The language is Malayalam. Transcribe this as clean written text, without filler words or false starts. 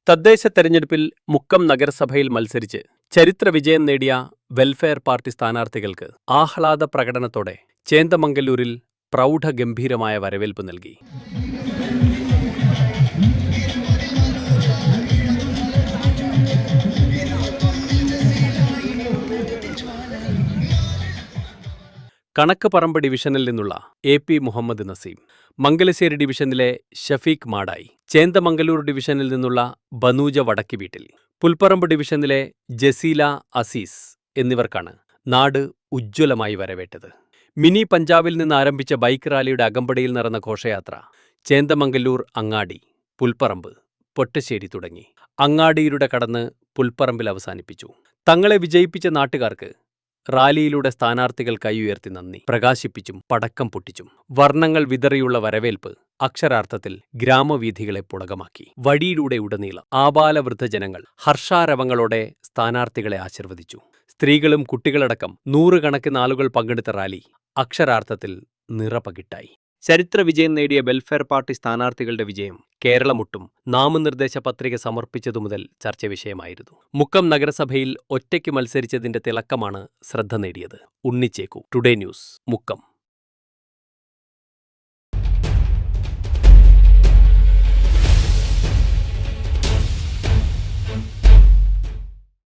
തദ്ദേശ തെരഞ്ഞെടുപ്പിൽ മുക്കം നഗരസഭയിൽ മത്സരിച്ച് ചരിത്ര വിജയം നേടിയ വെൽഫെയർ പാർട്ടി സ്ഥാനാർത്ഥികൾക്ക് ആഹ്ലാദ പ്രകടനത്തോടെ ചേന്ദമംഗല്ലൂരിൽ പ്രൗഢഗംഭീരമായ വരവേൽപ്പ് നൽകി. കണക്ക് പറമ്പ് ഡിവിഷനിൽ നിന്നുള്ള എ.പി. മുഹമ്മദ് നസീം, മംഗലശ്ശേരി ഡിവിഷനിലെ ഷഫീഖ് മാടായി, ചേന്ദമംഗലൂർ ഡിവിഷനിൽ നിന്നുള്ള ബനൂജ വടക്കിവീട്ടിൽ, പുൽപ്പറമ്പ് ഡിവിഷനിലെ ജസീല അസീസ് എന്നിവർക്കാണ് നാട് ഉജ്ജ്വലമായി വരവേറ്റത്. മിനി പഞ്ചാബിൽ നിന്ന് ആരംഭിച്ച ബൈക്ക് റാലിയുടെ അകമ്പടിയിൽ നടന്ന ഘോഷയാത്ര ചേന്ദമംഗല്ലൂർ, അങ്ങാടി, പുൽപ്പറമ്പ്, പൊറ്റശ്ശേരി തുടങ്ങി അങ്ങാടിയിലൂടെ കടന്ന് പുൽപ്പറമ്പിൽ അവസാനിപ്പിച്ചു. തങ്ങളെ വിജയിപ്പിച്ച നാട്ടുകാർക്ക് റാലിയിലൂടെ സ്ഥാനാർത്ഥികൾ കൈയുയർത്തി നന്ദി പ്രകാശിപ്പിച്ചും പടക്കം പൊട്ടിച്ചും വർണ്ണങ്ങൾ വിതറിയുള്ള വരവേൽപ്പ് അക്ഷരാർത്ഥത്തിൽ ഗ്രാമവീഥികളെ പുളകമാക്കി. വഴിയിലൂടെ ഉടനീളം ആബാലവൃദ്ധജനങ്ങൾ ഹർഷാരവങ്ങളോടെ സ്ഥാനാർത്ഥികളെ ആശീർവദിച്ചു. സ്ത്രീകളും കുട്ടികളടക്കം നൂറുകണക്കിന് ആളുകൾ പങ്കെടുത്ത റാലി അക്ഷരാർത്ഥത്തിൽ നിറപകിട്ടായി. ചരിത്ര വിജയം നേടിയ വെൽഫെയർ പാർട്ടി സ്ഥാനാർത്ഥികളുടെ വിജയം കേരളമൊട്ടും നാമനിർദ്ദേശ പത്രിക സമർപ്പിച്ചതു മുതൽ ചർച്ച വിഷയമായിരുന്നു. മുക്കം നഗരസഭയിൽ ഒറ്റയ്ക്ക് മത്സരിച്ചതിന്റെ തിളക്കമാണ് ശ്രദ്ധ നേടിയത്. Unnichekku, today news, Mukkam.